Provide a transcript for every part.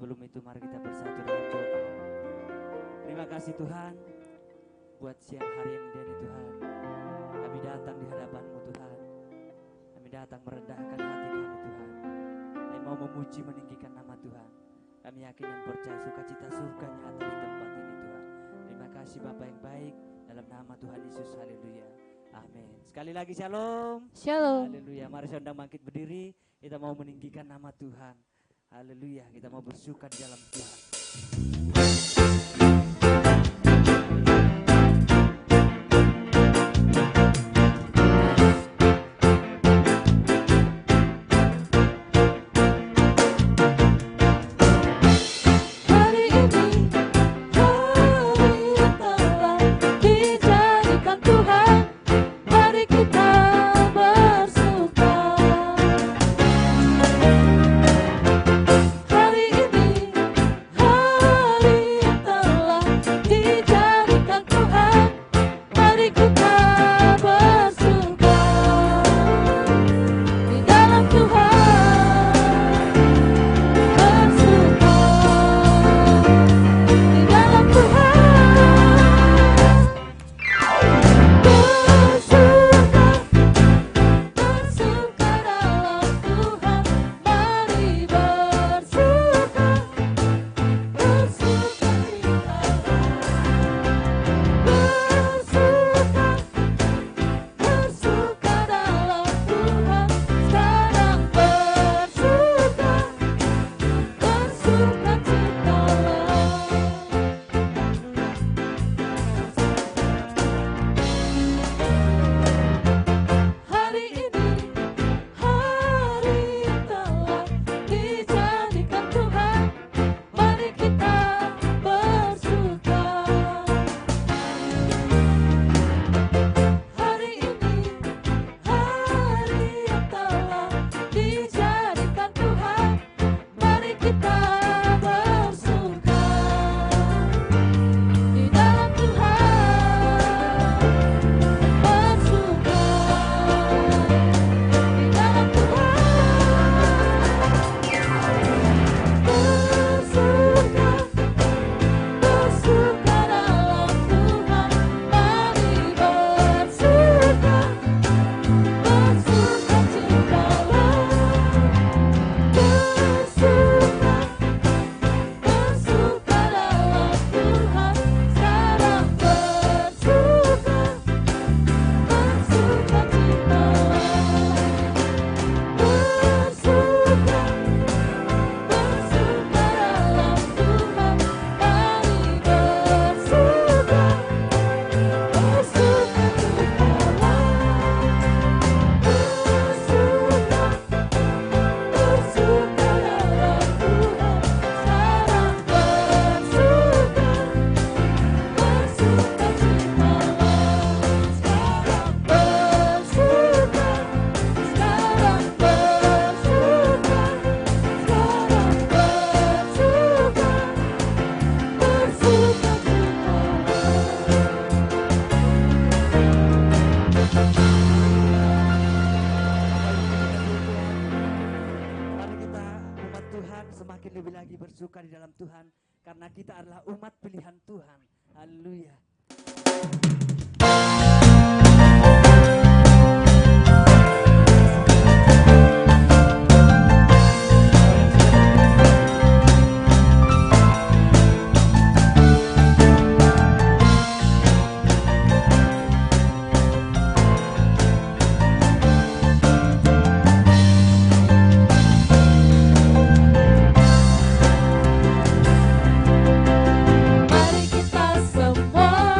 sebelum itu mari kita bersatu dalam doa. Terima kasih Tuhan buat siang hari yang indah ini Tuhan. Kami datang di hadapan-Mu Tuhan. Kami datang merendahkan hati kami Tuhan. Kami mau memuji meninggikan nama Tuhan. Kami yakin dan percaya sukacita surga nyata di tempat ini Tuhan. Terima kasih Bapa yang baik, dalam nama Tuhan Yesus, haleluya, amin. Sekali lagi shalom. Shalom. Haleluya, mari saya undang bangkit berdiri. Kita mau meninggikan nama Tuhan. Haleluya, kita mau bersuka di dalam Tuhan. Bersuka di dalam Tuhan karena kita adalah umat pilihan Tuhan. Haleluya. Mari kita semua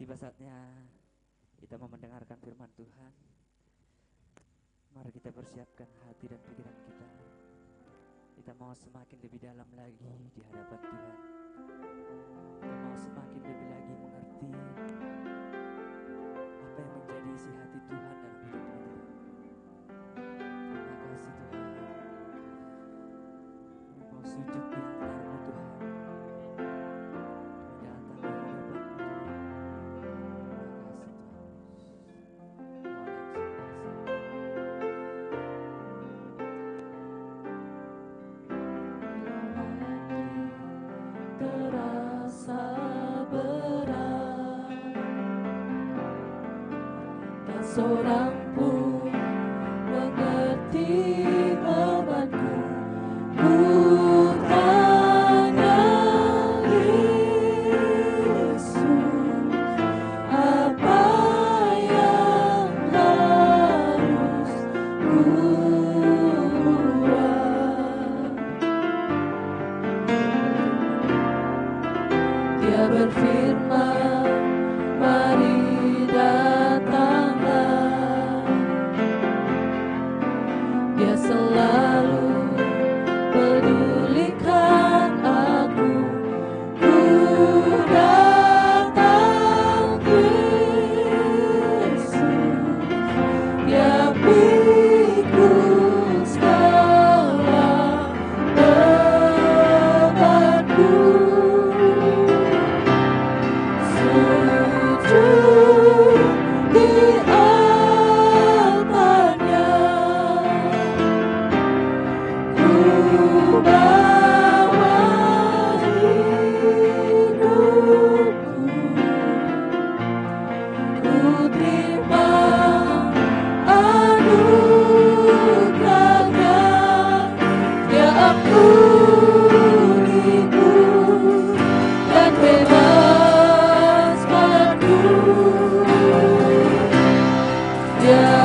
tiba saatnya kita mau mendengarkan firman Tuhan. Mari kita persiapkan hati dan pikiran kita. Kita mau semakin lebih dalam lagi di hadapan Tuhan. Kita mau semakin lebih lagi mengerti apa yang menjadi isi hati Tuhan dalam hidup kita. Terima kasih Tuhan. Mau sujud di altar-Mu Tuhan. Datang di hadapan-Mu Tuhan. Terasa berat, tak seorang pun mengerti bebanku. Ku tanya Yesus, apa yang harus ku buat? Dia berfirman, mari datanglah. Dia selalu pedulikan aku. Ku datang Yesus, Dia pikul segala bebanku. Sujud di altarnya, ku bawa hidupku, ku terima anugerahnya. Dia ampuniku dan bebaskanku. Dia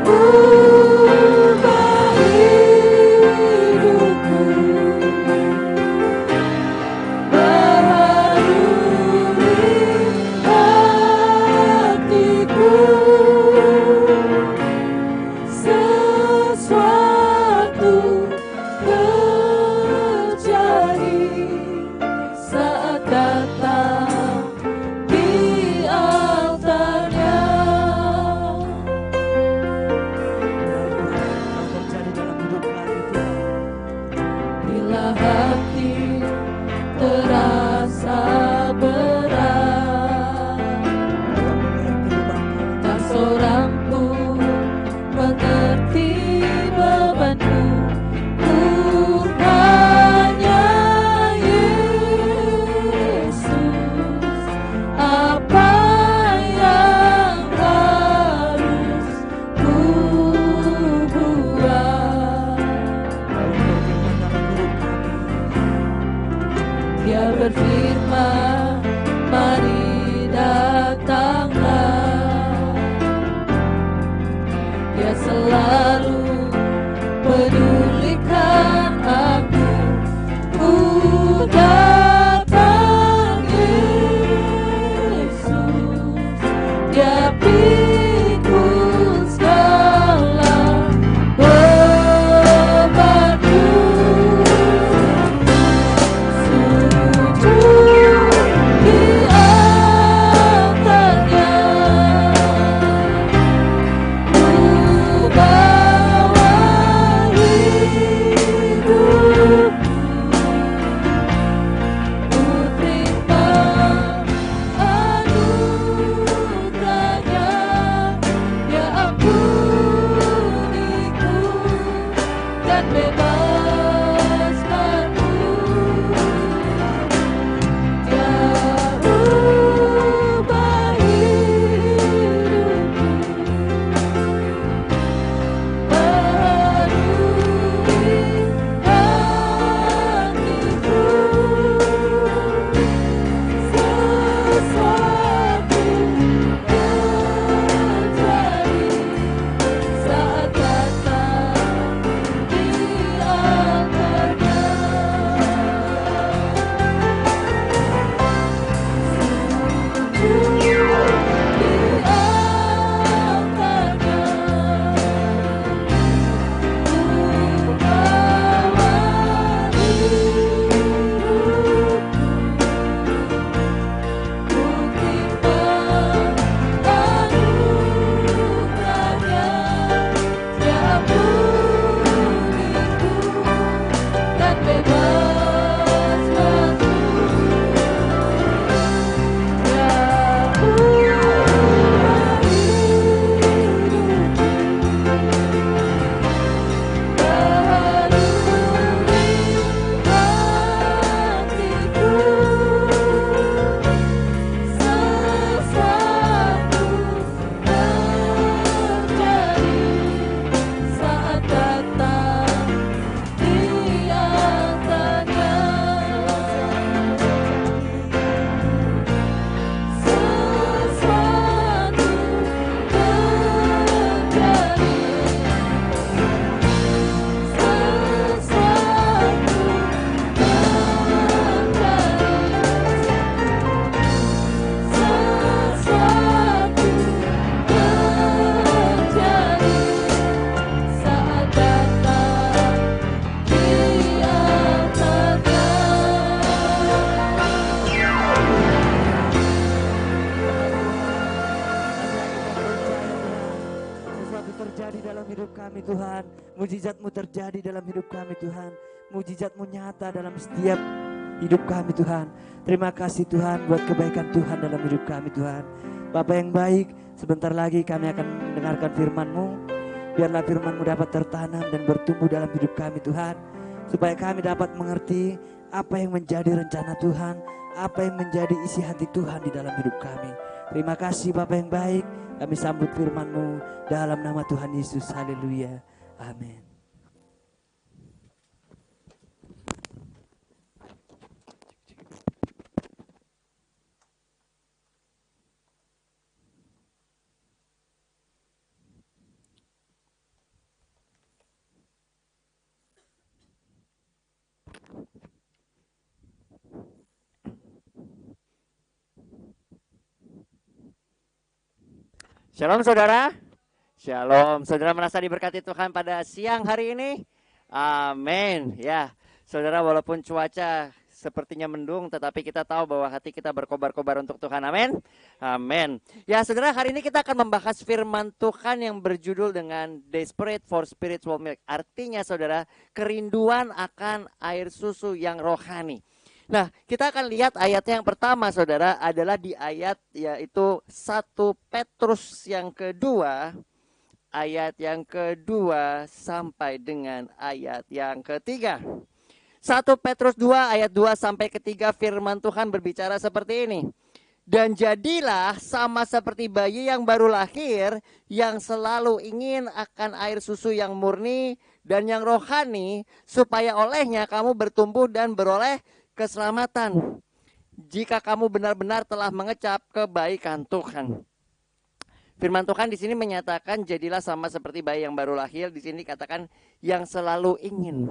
ubah hidupku, baharui hatiku. Sesuatu terjadi saat datang di altarnya. Terjadi dalam hidup kami Tuhan. Bila hati terasa berat, tak seorang pun mengerti bebanku. Ku tanya Yesus, apa yang harus ku buat? Dia berfirman, mari datanglah. Dia selalu pedulikan aku. Ku datang Yesus, Dia pikul segala bebanku. Sujud di altarnya, ku bawa hidupku, ku terima anugerahnya. terjadi dalam hidup kami Tuhan. Mujizat-Mu terjadi dalam hidup kami Tuhan. Mujizat-Mu nyata dalam setiap hidup kami Tuhan. Terima kasih Tuhan buat kebaikan Tuhan dalam hidup kami Tuhan. Bapa yang baik, sebentar lagi kami akan mendengarkan firman-Mu. Biarlah firman-Mu dapat tertanam dan bertumbuh dalam hidup kami Tuhan. Supaya kami dapat mengerti apa yang menjadi rencana Tuhan, apa yang menjadi isi hati Tuhan di dalam hidup kami. Terima kasih Bapa yang baik. Kami sambut firman-Mu dalam nama Tuhan Yesus. Haleluya. Amin. Shalom saudara. Shalom. Saudara merasa diberkati Tuhan pada siang hari ini? Amin. Ya, saudara walaupun cuaca sepertinya mendung, tetapi kita tahu bahwa hati kita berkobar-kobar untuk Tuhan. Amin. Amin. Ya saudara, hari ini kita akan membahas firman Tuhan yang berjudul dengan Desperate for Spiritual Milk. Artinya saudara, kerinduan akan air susu yang rohani. Nah, kita akan lihat ayatnya yang pertama saudara adalah di ayat yaitu 1 Petrus yang kedua, ayat yang kedua sampai dengan ayat yang ketiga. 1 Petrus 2 ayat 2 sampai ketiga firman Tuhan berbicara seperti ini. Dan jadilah sama seperti bayi yang baru lahir, yang selalu ingin akan air susu yang murni dan yang rohani, supaya olehnya kamu bertumbuh dan beroleh keselamatan, jika kamu benar-benar telah mengecap kebaikan Tuhan. Firman Tuhan di sini menyatakan jadilah sama seperti bayi yang baru lahir. Di sini dikatakan yang selalu ingin.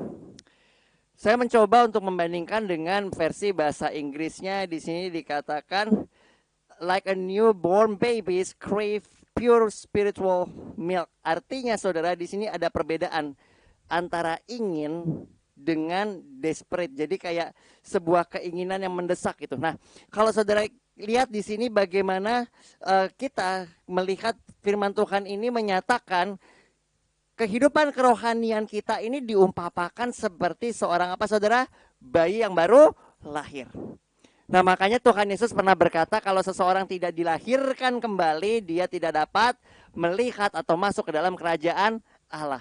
Saya mencoba untuk membandingkan dengan versi bahasa Inggrisnya. Di sini dikatakan like a newborn babies crave pure spiritual milk. Artinya saudara, di sini ada perbedaan antara ingin dengan desperate. Jadi kayak sebuah keinginan yang mendesak gitu. Nah, kalau saudara lihat di sini bagaimana kita melihat firman Tuhan ini menyatakan kehidupan kerohanian kita ini diumpamakan seperti seorang apa saudara? Bayi yang baru lahir. Nah, makanya Tuhan Yesus pernah berkata kalau seseorang tidak dilahirkan kembali, dia tidak dapat melihat atau masuk ke dalam kerajaan Allah.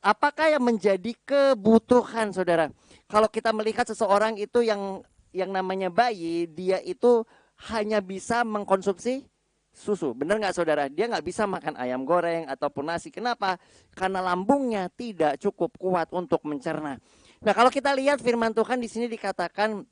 Apakah yang menjadi kebutuhan saudara? Kalau kita melihat seseorang itu yang namanya bayi, dia itu hanya bisa mengkonsumsi susu. Benar nggak saudara? Dia nggak bisa makan ayam goreng ataupun nasi. Kenapa? Karena lambungnya tidak cukup kuat untuk mencerna. Nah, kalau kita lihat firman Tuhan di sini dikatakan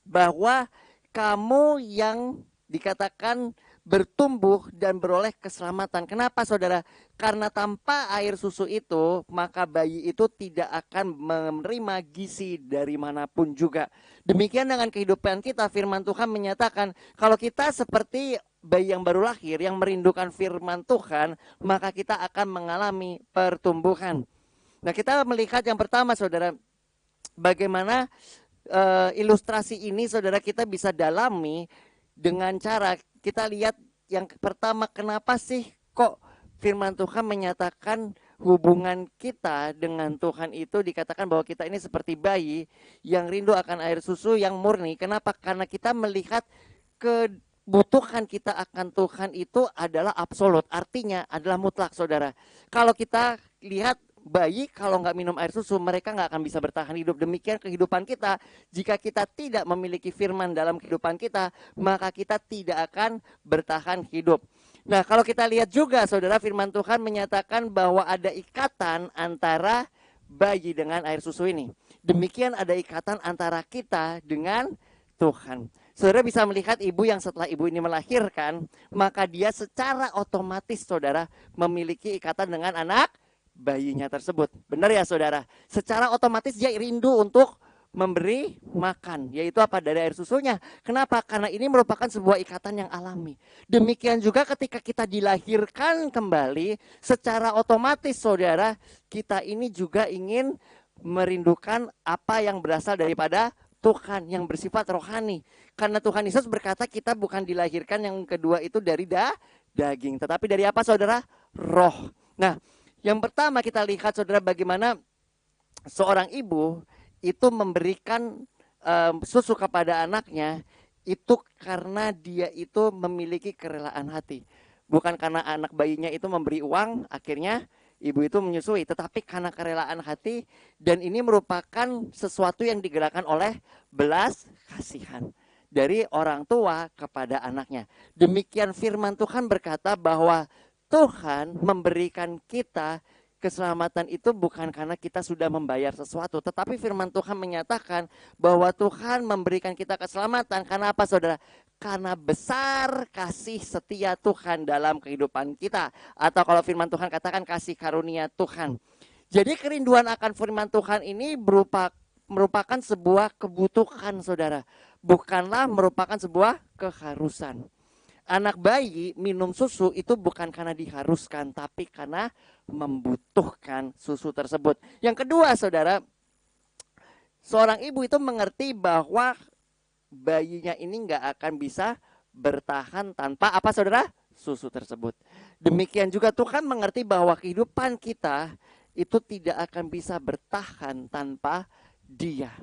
bahwa kamu yang dikatakan bertumbuh dan beroleh keselamatan. Kenapa saudara? Karena tanpa air susu itu, maka bayi itu tidak akan menerima gizi dari manapun juga. Demikian dengan kehidupan kita, firman Tuhan menyatakan kalau kita seperti bayi yang baru lahir yang merindukan firman Tuhan, maka kita akan mengalami pertumbuhan. Nah, kita melihat yang pertama saudara, bagaimana ilustrasi ini saudara kita bisa dalami dengan cara kita lihat yang pertama, kenapa sih kok firman Tuhan menyatakan hubungan kita dengan Tuhan itu dikatakan bahwa kita ini seperti bayi yang rindu akan air susu yang murni. Kenapa? Karena kita melihat kebutuhan kita akan Tuhan itu adalah absolut, artinya adalah mutlak saudara. Kalau kita lihat bayi kalau nggak minum air susu mereka nggak akan bisa bertahan hidup. Demikian kehidupan kita, jika kita tidak memiliki firman dalam kehidupan kita, maka kita tidak akan bertahan hidup. Nah, kalau kita lihat juga saudara, firman Tuhan menyatakan bahwa ada ikatan antara bayi dengan air susu ini. Demikian ada ikatan antara kita dengan Tuhan. Saudara bisa melihat ibu yang setelah ibu ini melahirkan, maka dia secara otomatis saudara memiliki ikatan dengan anak bayinya tersebut. Benar ya saudara? Secara otomatis dia rindu untuk memberi makan, yaitu apa? Dari air susunya. Kenapa? Karena ini merupakan sebuah ikatan yang alami. Demikian juga ketika kita dilahirkan kembali, secara otomatis saudara, kita ini juga ingin merindukan apa yang berasal daripada Tuhan, yang bersifat rohani. Karena Tuhan Yesus berkata kita bukan dilahirkan yang kedua itu dari daging, tetapi dari apa saudara? Roh. Nah, Yang pertama kita lihat saudara bagaimana seorang ibu itu memberikan susu kepada anaknya itu karena dia itu memiliki kerelaan hati. Bukan karena anak bayinya itu memberi uang, akhirnya ibu itu menyusui, tetapi karena kerelaan hati, dan ini merupakan sesuatu yang digerakkan oleh belas kasihan dari orang tua kepada anaknya. Demikian firman Tuhan berkata bahwa Tuhan memberikan kita keselamatan itu bukan karena kita sudah membayar sesuatu, tetapi firman Tuhan menyatakan bahwa Tuhan memberikan kita keselamatan karena apa saudara? Karena besar kasih setia Tuhan dalam kehidupan kita. Atau kalau firman Tuhan katakan kasih karunia Tuhan. Jadi kerinduan akan firman Tuhan ini merupakan sebuah kebutuhan saudara. Bukanlah merupakan sebuah keharusan. Anak bayi minum susu itu bukan karena diharuskan, tapi karena membutuhkan susu tersebut. Yang kedua saudara, seorang ibu itu mengerti bahwa bayinya ini nggak akan bisa bertahan tanpa apa saudara? Susu tersebut. Demikian juga Tuhan mengerti bahwa kehidupan kita itu tidak akan bisa bertahan tanpa Dia.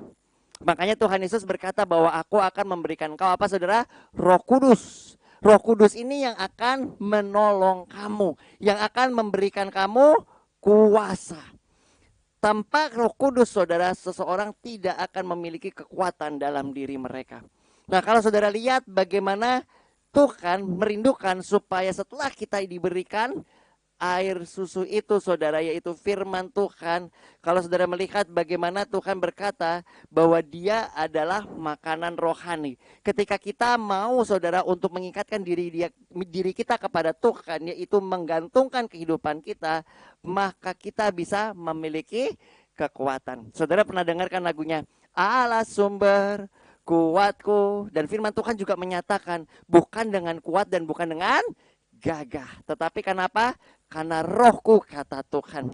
Makanya Tuhan Yesus berkata bahwa aku akan memberikan kau apa saudara? Roh Kudus. Roh Kudus ini yang akan menolong kamu, yang akan memberikan kamu kuasa. Tanpa Roh Kudus, saudara, seseorang tidak akan memiliki kekuatan dalam diri mereka. Nah, kalau saudara lihat bagaimana Tuhan merindukan supaya setelah kita diberikan air susu itu saudara, yaitu firman Tuhan. Kalau saudara melihat bagaimana Tuhan berkata bahwa Dia adalah makanan rohani. Ketika kita mau saudara untuk mengikatkan diri kita kepada Tuhan, yaitu menggantungkan kehidupan kita, maka kita bisa memiliki kekuatan. Saudara pernah dengarkan lagunya Allah sumber kuatku, dan firman Tuhan juga menyatakan bukan dengan kuat dan bukan dengan gagah, tetapi kenapa? Karena rohku, kata Tuhan.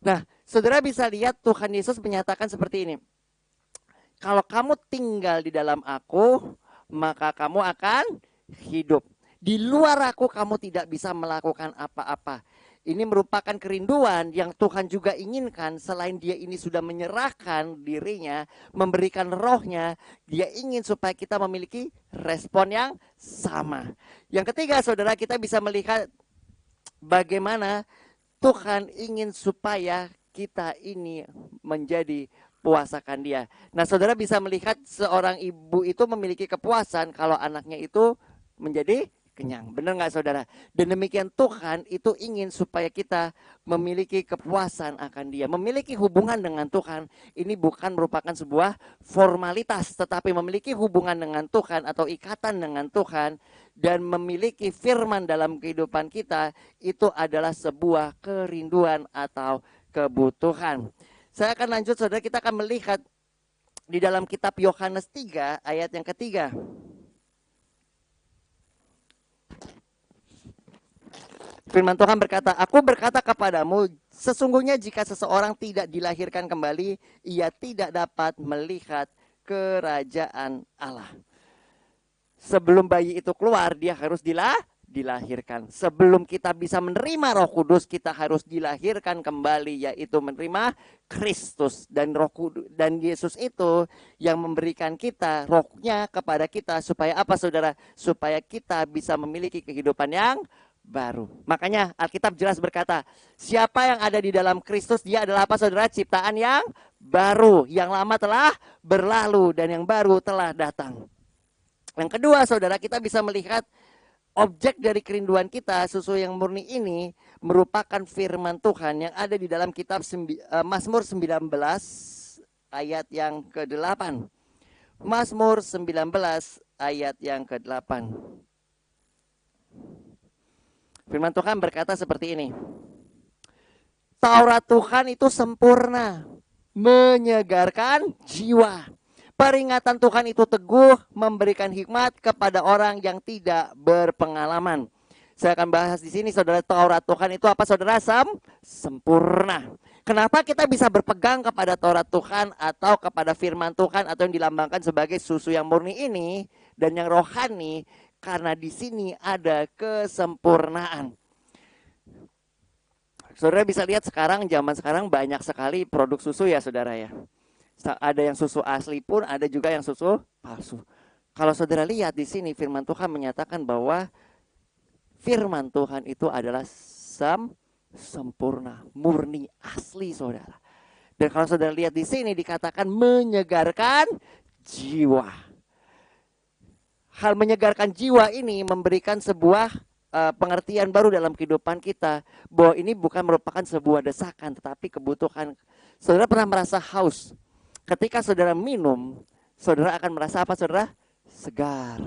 Nah, saudara bisa lihat Tuhan Yesus menyatakan seperti ini. Kalau kamu tinggal di dalam aku, maka kamu akan hidup. Di luar aku kamu tidak bisa melakukan apa-apa. Ini merupakan kerinduan yang Tuhan juga inginkan. Selain Dia ini sudah menyerahkan dirinya, memberikan rohnya, Dia ingin supaya kita memiliki respon yang sama. Yang ketiga saudara, kita bisa melihat bagaimana Tuhan ingin supaya kita ini menjadi puasakan Dia. Nah saudara bisa melihat seorang ibu itu memiliki kepuasan kalau anaknya itu menjadi kenyang. Benar nggak saudara? Dan demikian Tuhan itu ingin supaya kita memiliki kepuasan akan Dia. Memiliki hubungan dengan Tuhan ini bukan merupakan sebuah formalitas, tetapi memiliki hubungan dengan Tuhan atau ikatan dengan Tuhan dan memiliki firman dalam kehidupan kita itu adalah sebuah kerinduan atau kebutuhan. Saya akan lanjut saudara, kita akan melihat di dalam kitab Yohanes 3 ayat yang ketiga. Firman Tuhan berkata, aku berkata kepadamu, sesungguhnya jika seseorang tidak dilahirkan kembali, ia tidak dapat melihat kerajaan Allah. Sebelum bayi itu keluar, dia harus dilahirkan. Sebelum kita bisa menerima Roh Kudus, kita harus dilahirkan kembali, yaitu menerima Kristus. Dan Roh Kudus dan Yesus itu yang memberikan kita rohnya kepada kita supaya apa saudara? Supaya kita bisa memiliki kehidupan yang baru. Makanya Alkitab jelas berkata, siapa yang ada di dalam Kristus, dia adalah apa saudara? Ciptaan yang baru. Yang lama telah berlalu dan yang baru telah datang. Yang kedua saudara, kita bisa melihat objek dari kerinduan kita, susu yang murni ini merupakan firman Tuhan yang ada di dalam kitab Mazmur 19 ayat yang ke-8. Mazmur 19 ayat yang ke-8. Firman Tuhan berkata seperti ini. Taurat Tuhan itu sempurna, menyegarkan jiwa. Peringatan Tuhan itu teguh, memberikan hikmat kepada orang yang tidak berpengalaman. Saya akan bahas di sini saudara, Taurat Tuhan itu apa saudara? Sempurna. Kenapa kita bisa berpegang kepada Taurat Tuhan atau kepada firman Tuhan atau yang dilambangkan sebagai susu yang murni ini dan yang rohani? Karena di sini ada kesempurnaan. Saudara bisa lihat sekarang, zaman sekarang banyak sekali produk susu ya saudara ya. Ada yang susu asli pun, ada juga yang susu palsu. Kalau saudara lihat di sini firman Tuhan menyatakan bahwa firman Tuhan itu adalah sempurna, murni, asli saudara. Dan kalau saudara lihat di sini dikatakan menyegarkan jiwa. Hal menyegarkan jiwa ini memberikan sebuah pengertian baru dalam kehidupan kita, bahwa ini bukan merupakan sebuah desakan tetapi kebutuhan. Saudara pernah merasa haus? Ketika saudara minum, saudara akan merasa apa saudara? Segar.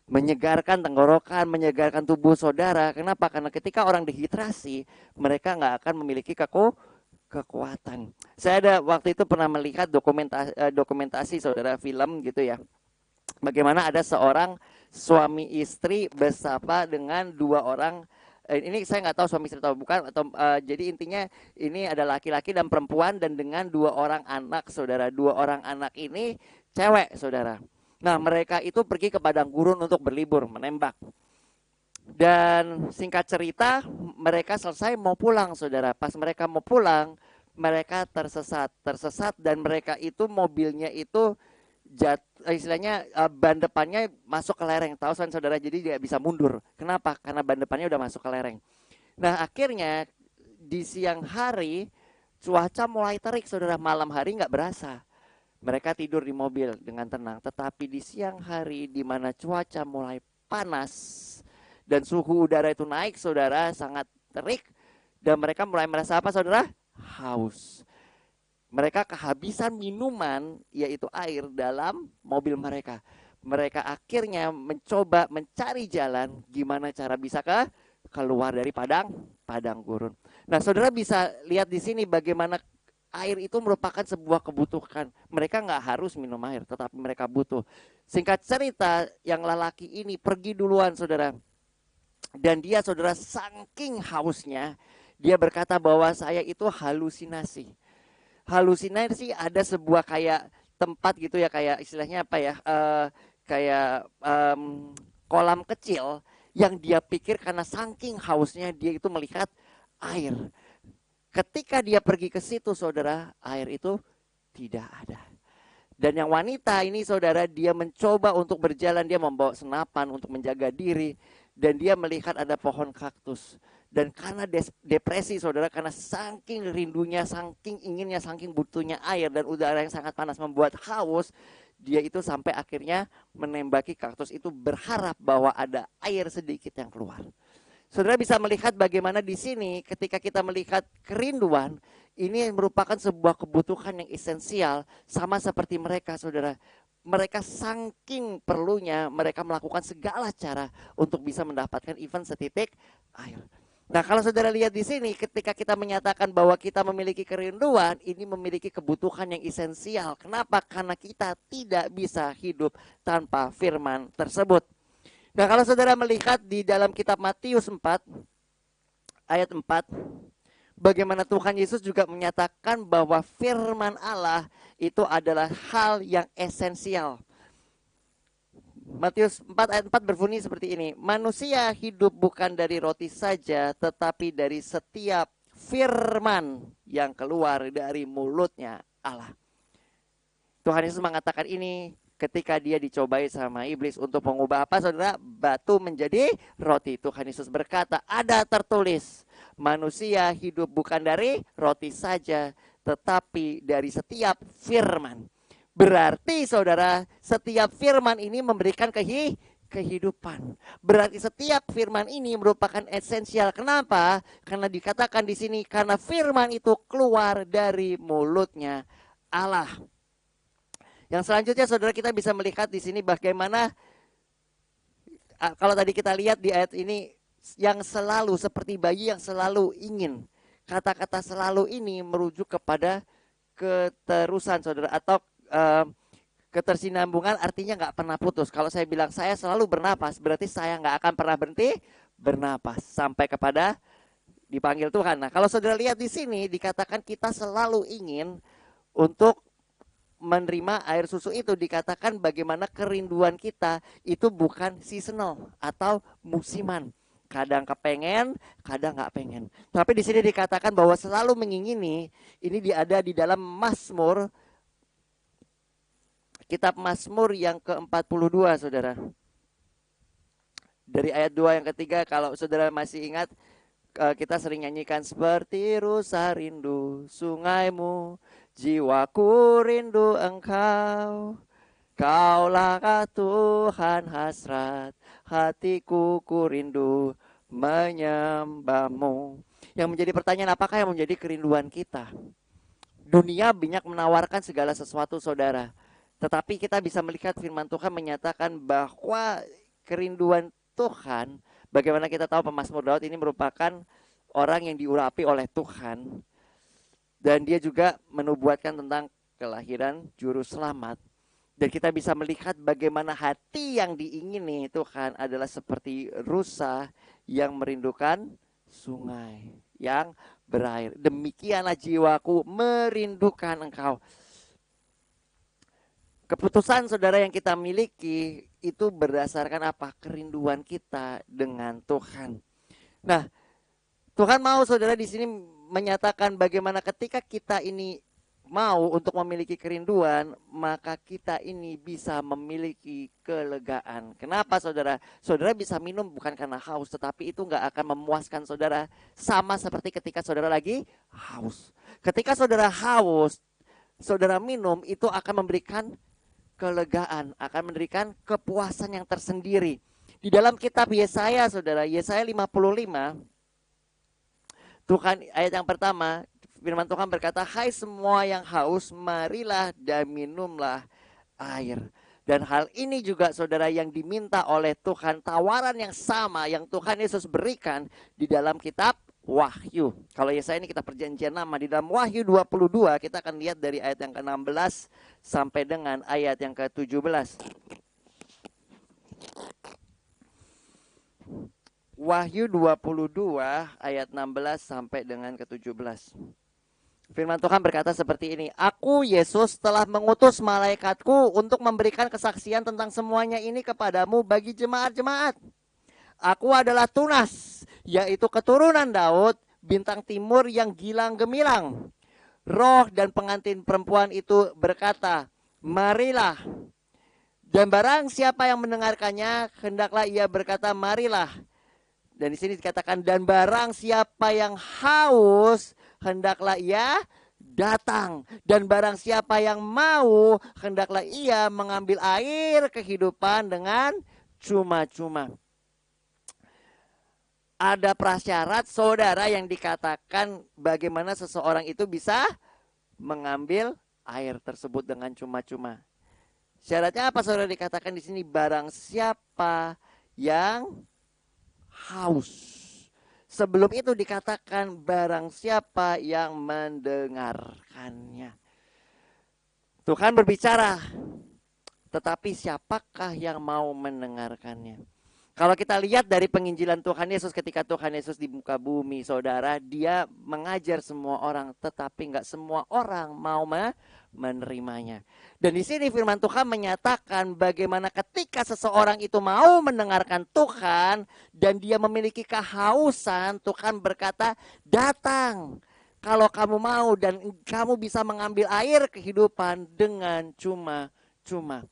Menyegarkan tenggorokan, menyegarkan tubuh saudara. Kenapa? Karena ketika orang dehidrasi, mereka nggak akan memiliki kekuatan. Saya ada waktu itu pernah melihat dokumentasi saudara, film gitu ya. Bagaimana ada seorang suami istri bersama dengan dua orang, ini saya nggak tahu suami istri atau bukan, atau jadi intinya ini ada laki-laki dan perempuan dan dengan dua orang anak saudara. Dua orang anak ini cewek saudara. Nah mereka itu pergi ke padang gurun untuk berlibur menembak. Dan singkat cerita mereka selesai mau pulang saudara. Pas mereka mau pulang mereka tersesat dan mereka itu mobilnya itu istilahnya ban depannya masuk ke lereng. Tahu kan saudara, jadi dia bisa mundur. Kenapa? Karena ban depannya udah masuk ke lereng. Nah akhirnya di siang hari cuaca mulai terik saudara, malam hari nggak berasa. Mereka tidur di mobil dengan tenang. Tetapi di siang hari di mana cuaca mulai panas dan suhu udara itu naik saudara, sangat terik. Dan mereka mulai merasa apa saudara? Haus. Mereka kehabisan minuman, yaitu air dalam mobil mereka. Mereka akhirnya mencoba mencari jalan gimana cara bisa keluar dari padang gurun. Nah, saudara bisa lihat di sini bagaimana air itu merupakan sebuah kebutuhan. Mereka nggak harus minum air, tetapi mereka butuh. Singkat cerita, yang lelaki ini pergi duluan, saudara. Dan dia, saudara, saking hausnya, dia berkata bahwa saya itu halusinasi. Halusinasi ada sebuah kayak tempat gitu ya, kayak istilahnya apa ya, kolam kecil yang dia pikir karena saking hausnya dia itu melihat air. Ketika dia pergi ke situ saudara, air itu tidak ada. Dan yang wanita ini saudara, dia mencoba untuk berjalan, dia membawa senapan untuk menjaga diri. Dan dia melihat ada pohon kaktus. Dan karena depresi saudara, karena saking rindunya, saking inginnya, saking butuhnya air dan udara yang sangat panas membuat haus, dia itu sampai akhirnya menembaki kaktus itu berharap bahwa ada air sedikit yang keluar. Saudara bisa melihat bagaimana di sini ketika kita melihat kerinduan, ini merupakan sebuah kebutuhan yang esensial, sama seperti mereka saudara. Mereka saking perlunya, mereka melakukan segala cara untuk bisa mendapatkan even setitik air. Nah kalau saudara lihat di sini, ketika kita menyatakan bahwa kita memiliki kerinduan, ini memiliki kebutuhan yang esensial. Kenapa? Karena kita tidak bisa hidup tanpa firman tersebut. Nah kalau saudara melihat di dalam kitab Matius 4, ayat 4, bagaimana Tuhan Yesus juga menyatakan bahwa firman Allah itu adalah hal yang esensial. Matius 4 ayat 4 berbunyi seperti ini. Manusia hidup bukan dari roti saja, tetapi dari setiap firman yang keluar dari mulutnya Allah. Tuhan Yesus mengatakan ini ketika dia dicobai sama iblis untuk mengubah apa saudara? Batu menjadi roti. Tuhan Yesus berkata, ada tertulis, manusia hidup bukan dari roti saja, tetapi dari setiap firman. Berarti saudara, setiap firman ini memberikan kehidupan. Berarti setiap firman ini merupakan esensial. Kenapa? Karena dikatakan di sini, karena firman itu keluar dari mulutnya Allah. Yang selanjutnya saudara, kita bisa melihat di sini bagaimana kalau tadi kita lihat di ayat ini, yang selalu seperti bayi yang selalu ingin. Kata-kata selalu ini merujuk kepada keterusan saudara, atau ketersinambungan, artinya nggak pernah putus. Kalau saya bilang saya selalu bernapas, berarti saya nggak akan pernah berhenti bernapas sampai kepada dipanggil Tuhan. Nah kalau saudara lihat di sini dikatakan kita selalu ingin untuk menerima air susu itu, dikatakan bagaimana kerinduan kita itu bukan seasonal atau musiman. Kadang kepengen, kadang nggak pengen. Tapi di sini dikatakan bahwa selalu mengingini. Ini ada di dalam Mazmur, kitab Mazmur yang ke-42, saudara. Dari ayat 2 yang ketiga, kalau saudara masih ingat, kita sering nyanyikan, seperti rusa rindu sungaimu, jiwaku rindu engkau. Kaulah Tuhan hasrat hatiku, ku rindu menyembahmu. Yang menjadi pertanyaan, apakah yang menjadi kerinduan kita? Dunia banyak menawarkan segala sesuatu, saudara. Tetapi kita bisa melihat firman Tuhan menyatakan bahwa kerinduan Tuhan, bagaimana kita tahu pemazmur Daud ini merupakan orang yang diurapi oleh Tuhan. Dan dia juga menubuatkan tentang kelahiran juru selamat. Dan kita bisa melihat bagaimana hati yang diingini Tuhan adalah seperti rusa yang merindukan sungai yang berair. Demikianlah jiwaku merindukan engkau. Keputusan saudara yang kita miliki itu berdasarkan apa? Kerinduan kita dengan Tuhan. Nah, Tuhan mau saudara di sini menyatakan bagaimana ketika kita ini mau untuk memiliki kerinduan, maka kita ini bisa memiliki kelegaan. Kenapa saudara? Saudara bisa minum bukan karena haus, tetapi itu nggak akan memuaskan saudara. Sama seperti ketika saudara lagi haus. Ketika saudara haus, saudara minum, itu akan memberikan kelegaan, akan memberikan kepuasan yang tersendiri. Di dalam kitab Yesaya, saudara, Yesaya 55, Tuhan, ayat yang pertama, firman Tuhan berkata, hai semua yang haus, marilah dan minumlah air. Dan hal ini juga saudara yang diminta oleh Tuhan, tawaran yang sama yang Tuhan Yesus berikan di dalam kitab Wahyu. Kalau Yesaya ini kita perjanjian lama, di dalam Wahyu 22 kita akan lihat dari ayat yang ke-16 sampai dengan ayat yang ke-17. Wahyu 22 ayat 16 sampai dengan ke-17. Firman Tuhan berkata seperti ini, aku Yesus telah mengutus malaikatku untuk memberikan kesaksian tentang semuanya ini kepadamu bagi jemaat-jemaat. Aku adalah Tunas, yaitu keturunan Daud, bintang timur yang gilang gemilang. Roh dan pengantin perempuan itu berkata, marilah. Dan barang siapa yang mendengarkannya, hendaklah ia berkata, marilah. Dan di sini dikatakan, dan barang siapa yang haus, hendaklah ia datang. Dan barang siapa yang mau, hendaklah ia mengambil air kehidupan dengan cuma-cuma. Ada prasyarat saudara yang dikatakan bagaimana seseorang itu bisa mengambil air tersebut dengan cuma-cuma. Syaratnya apa saudara dikatakan di sini? Barang siapa yang haus. Sebelum itu dikatakan barang siapa yang mendengarkannya. Tuhan berbicara, tetapi siapakah yang mau mendengarkannya? Kalau kita lihat dari penginjilan Tuhan Yesus, ketika Tuhan Yesus di muka bumi, saudara, dia mengajar semua orang, tetapi nggak semua orang mau menerimanya. Dan di sini firman Tuhan menyatakan bagaimana ketika seseorang itu mau mendengarkan Tuhan dan dia memiliki kehausan, Tuhan berkata, datang. Kalau kamu mau dan kamu bisa mengambil air kehidupan dengan cuma-cuma.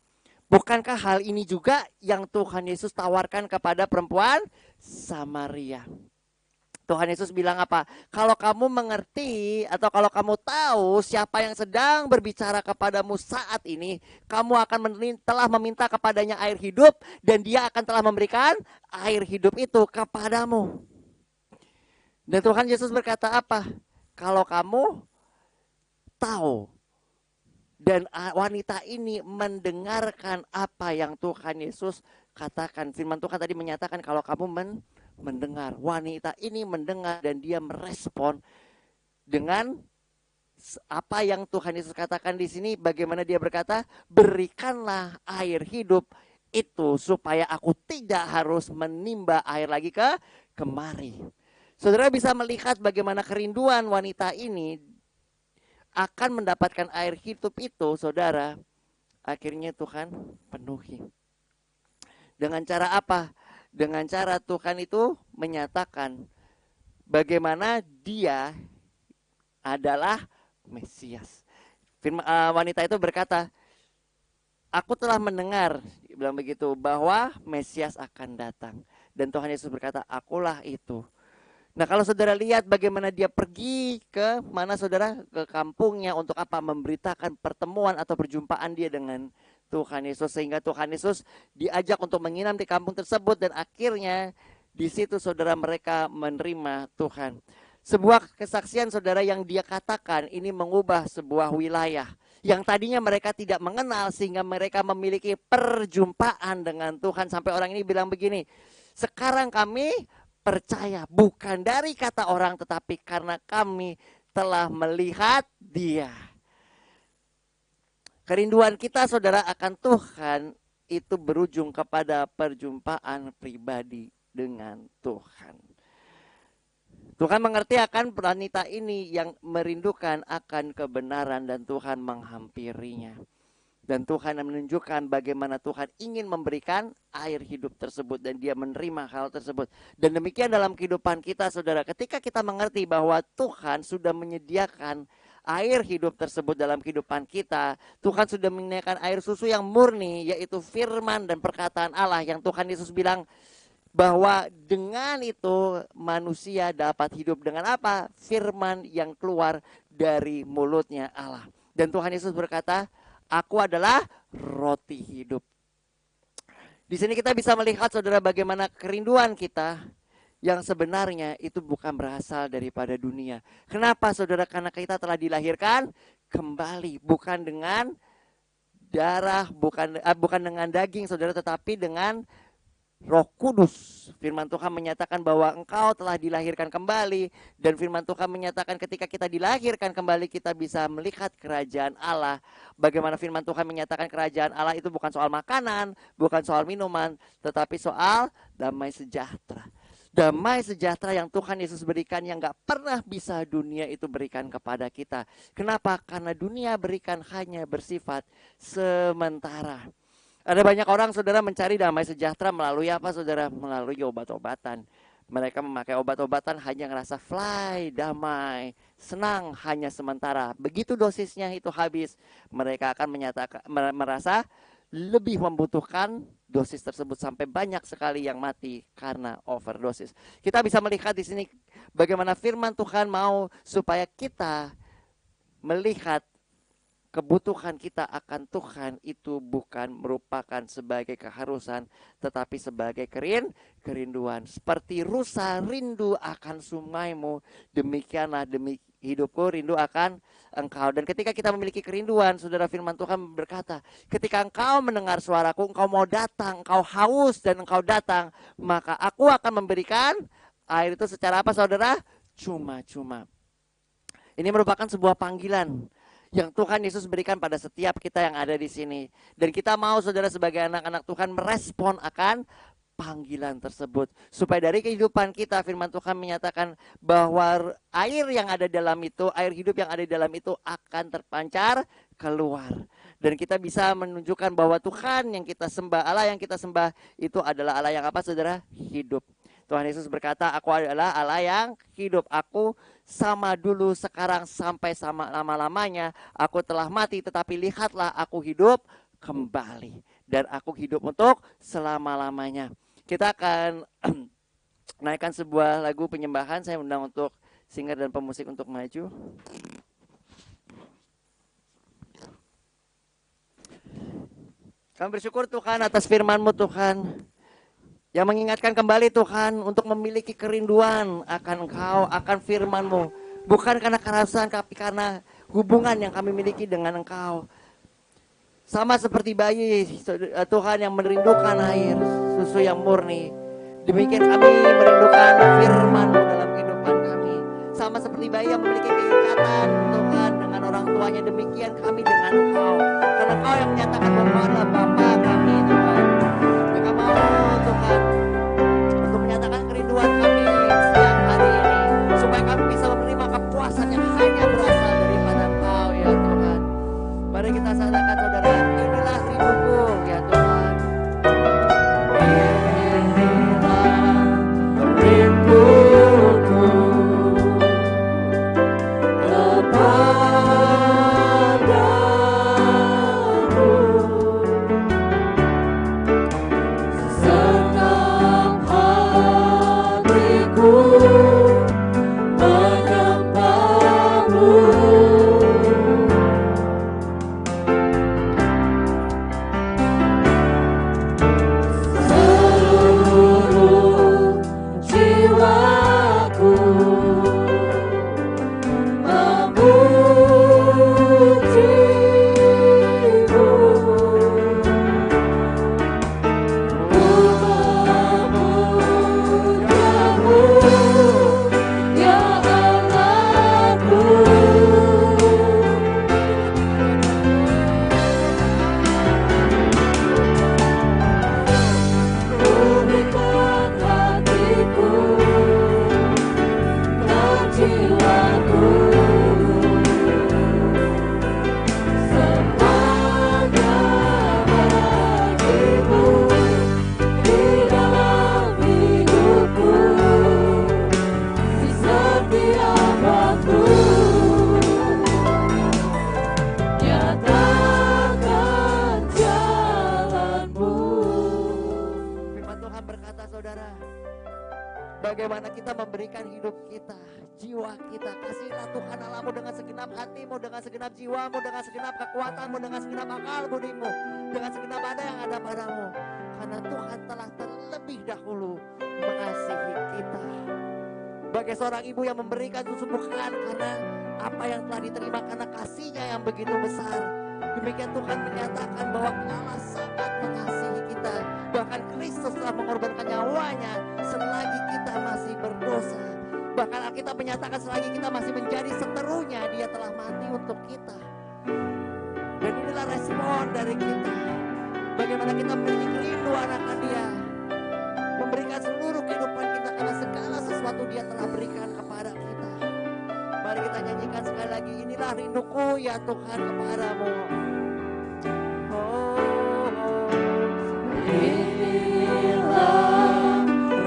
Bukankah hal ini juga yang Tuhan Yesus tawarkan kepada perempuan Samaria? Tuhan Yesus bilang apa? Kalau kamu mengerti atau kalau kamu tahu siapa yang sedang berbicara kepadamu saat ini, kamu akan telah meminta kepadanya air hidup dan dia akan telah memberikan air hidup itu kepadamu. Dan Tuhan Yesus berkata apa? Kalau kamu tahu. Dan wanita ini mendengarkan apa yang Tuhan Yesus katakan. Firman Tuhan tadi menyatakan kalau kamu mendengar. Wanita ini mendengar dan dia merespon dengan apa yang Tuhan Yesus katakan di sini. Bagaimana dia berkata, berikanlah air hidup itu supaya aku tidak harus menimba air lagi kemari. Saudara bisa melihat bagaimana kerinduan wanita ini akan mendapatkan air hidup itu, saudara. Akhirnya Tuhan penuhi. Dengan cara apa? Dengan cara Tuhan itu menyatakan bagaimana dia adalah Mesias. Wanita itu berkata, aku telah mendengar, bilang begitu, bahwa Mesias akan datang. Dan Tuhan Yesus berkata, akulah itu. Nah, kalau saudara lihat bagaimana dia pergi ke mana saudara, ke kampungnya untuk apa? Memberitakan pertemuan atau perjumpaan dia dengan Tuhan Yesus. Sehingga Tuhan Yesus diajak untuk menginap di kampung tersebut. Dan akhirnya di situ saudara mereka menerima Tuhan. Sebuah kesaksian saudara yang dia katakan ini mengubah sebuah wilayah yang tadinya mereka tidak mengenal, sehingga mereka memiliki perjumpaan dengan Tuhan. Sampai orang ini bilang begini, sekarang kami percaya bukan dari kata orang, tetapi karena kami telah melihat dia. Kerinduan kita saudara akan Tuhan itu berujung kepada perjumpaan pribadi dengan Tuhan. Tuhan mengerti akan wanita ini yang merindukan akan kebenaran dan Tuhan menghampirinya. Dan Tuhan menunjukkan bagaimana Tuhan ingin memberikan air hidup tersebut dan dia menerima hal tersebut. Dan demikian dalam kehidupan kita saudara, ketika kita mengerti bahwa Tuhan sudah menyediakan air hidup tersebut dalam kehidupan kita, Tuhan sudah menyediakan air susu yang murni, yaitu firman dan perkataan Allah yang Tuhan Yesus bilang, bahwa dengan itu manusia dapat hidup dengan apa? Firman yang keluar dari mulutnya Allah. Dan Tuhan Yesus berkata, aku adalah roti hidup. Di sini kita bisa melihat saudara bagaimana kerinduan kita yang sebenarnya itu bukan berasal daripada dunia. Kenapa saudara? Karena kita telah dilahirkan kembali, bukan dengan darah, bukan dengan daging saudara, tetapi dengan Roh Kudus. Firman Tuhan menyatakan bahwa engkau telah dilahirkan kembali. Dan firman Tuhan menyatakan ketika kita dilahirkan kembali, kita bisa melihat kerajaan Allah. Bagaimana firman Tuhan menyatakan kerajaan Allah itu bukan soal makanan, bukan soal minuman, tetapi soal damai sejahtera. Damai sejahtera yang Tuhan Yesus berikan, yang gak pernah bisa dunia itu berikan kepada kita. Kenapa? Karena dunia berikan hanya bersifat sementara. Ada banyak orang saudara mencari damai sejahtera melalui apa saudara? Melalui obat-obatan. Mereka memakai obat-obatan hanya ngerasa fly, damai, senang hanya sementara. Begitu dosisnya itu habis, mereka akan merasa lebih membutuhkan dosis tersebut, sampai banyak sekali yang mati karena overdosis. Kita bisa melihat di sini bagaimana firman Tuhan mau supaya kita melihat kebutuhan kita akan Tuhan itu bukan merupakan sebagai keharusan, tetapi sebagai kerinduan. Seperti rusa rindu akan sungaimu, demikianlah hidupku rindu akan engkau. Dan ketika kita memiliki kerinduan, saudara, firman Tuhan berkata, ketika engkau mendengar suaraku, engkau mau datang, engkau haus dan engkau datang, maka aku akan memberikan air itu secara apa saudara? Cuma-cuma. Ini merupakan sebuah panggilan yang Tuhan Yesus berikan pada setiap kita yang ada di sini. Dan kita mau saudara sebagai anak-anak Tuhan merespon akan panggilan tersebut. Supaya dari kehidupan kita, firman Tuhan menyatakan bahwa air yang ada dalam itu, air hidup yang ada di dalam itu akan terpancar keluar. Dan kita bisa menunjukkan bahwa Tuhan yang kita sembah, Allah yang kita sembah itu adalah Allah yang apa saudara? Hidup. Tuhan Yesus berkata, aku adalah Allah yang hidup. Aku sama dulu, sekarang, sampai sama lama-lamanya. Aku telah mati, tetapi lihatlah aku hidup kembali. Dan aku hidup untuk selama-lamanya. Kita akan naikkan sebuah lagu penyembahan. Saya undang untuk singer dan pemusik untuk maju. Kami bersyukur Tuhan atas firman-Mu Tuhan, yang mengingatkan kembali Tuhan untuk memiliki kerinduan akan Engkau, akan firman-Mu. Bukan karena kerasan, tapi karena hubungan yang kami miliki dengan Engkau. Sama seperti bayi Tuhan yang merindukan air, susu yang murni. Demikian kami merindukan firman-Mu dalam kehidupan kami. Sama seperti bayi yang memiliki keikatan Tuhan dengan orang tuanya, demikian kami dengan Engkau. Karena Engkau yang menyatakan bahwa Engkau adalah Bapa kami Tuhan. Mereka mau Tuhan untuk menyatakan kerinduan kami siang hari ini, supaya kami bisa menerima kepuasan yang hanya berasal daripada Engkau ya Tuhan. Mari kita satakan saudara, inilah rinduku ya Tuhan. Inilah jiwaku bagaimana kita memberikan hidup kita, jiwa kita. Kasihlah Tuhan Allahmu dengan segenap hatimu, dengan segenap jiwamu, dengan segenap kekuatanmu, dengan segenap akal budimu, dengan segenap ada yang ada padamu. Karena Tuhan telah terlebih dahulu mengasihi kita. Bagai seorang ibu yang memberikan susu bukaan karena apa yang telah diterima karena kasihnya yang begitu besar. Demikian Tuhan menyatakan bahwa Allah sangat mengasihi kita. Bahkan Kristus telah mengorbankan nyawanya selagi kita masih berdosa. Bahkan Alkitab menyatakan selagi kita masih menjadi seterunya, Dia telah mati untuk kita. Dan inilah respon dari kita. Bagaimana kita memiliki kerinduan akan Dia, memberikan seluruh kehidupan kita karena segala sesuatu Dia telah berikan kepada kita. Mari kita nyanyikan sekali lagi, inilah rinduku ya Tuhan kepadamu. Inilah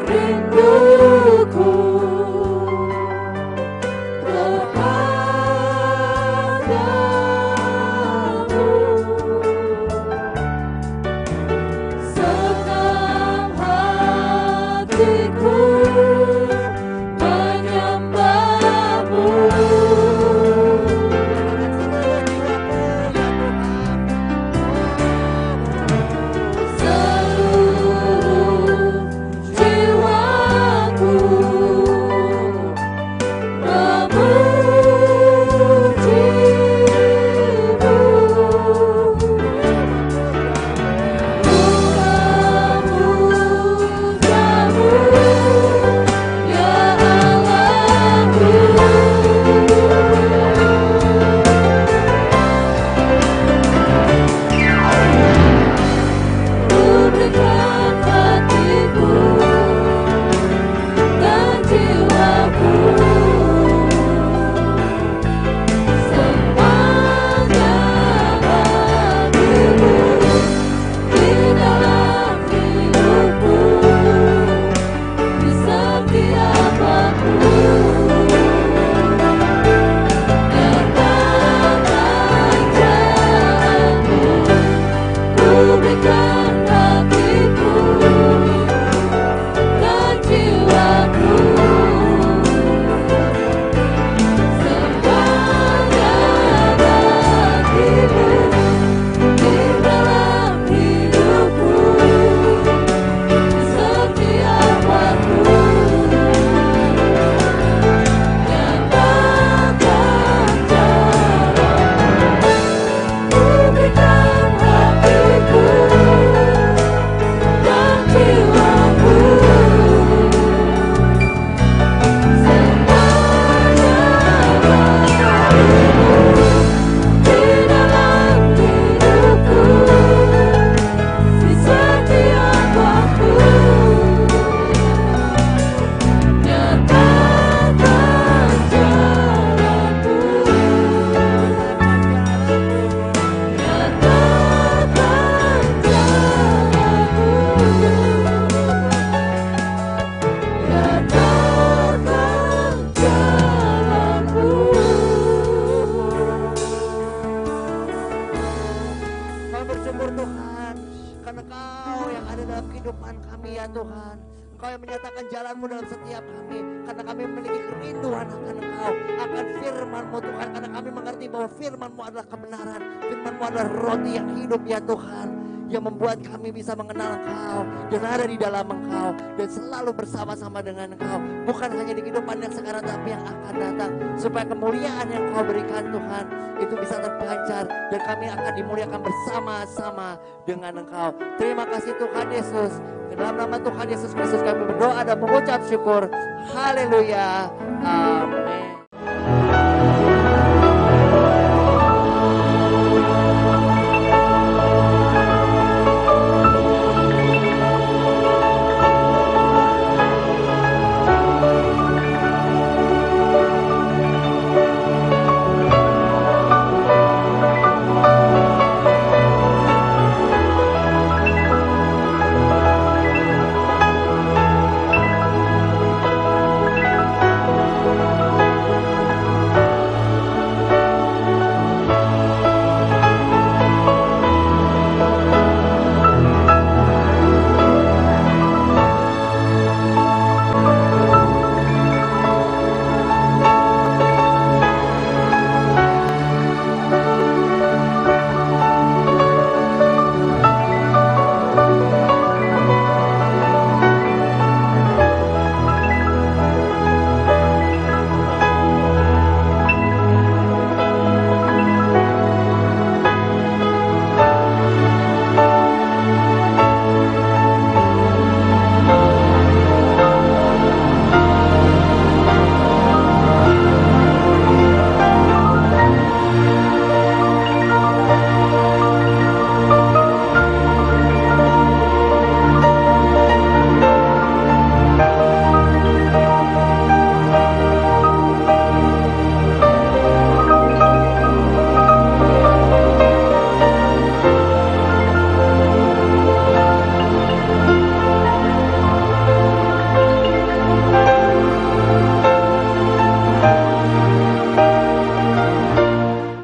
rinduku kepadamu, senang hatiku menyembahmu. karena kami memiliki kerinduan akan Engkau, akan firman-Mu Tuhan, karena kami mengerti bahwa firman-Mu adalah kebenaran, firman-Mu adalah roti yang hidup ya Tuhan, yang membuat kami bisa mengenal Engkau dan ada di dalam Engkau dan selalu bersama-sama dengan Engkau, bukan hanya di kehidupan yang sekarang tapi yang akan datang, supaya kemuliaan yang Engkau berikan Tuhan itu bisa terpancar dan kami akan dimuliakan bersama-sama dengan Engkau. Terima kasih Tuhan Yesus. Dalam nama Tuhan Yesus Kristus kami berdoa dan mengucap syukur. Haleluya. Amin.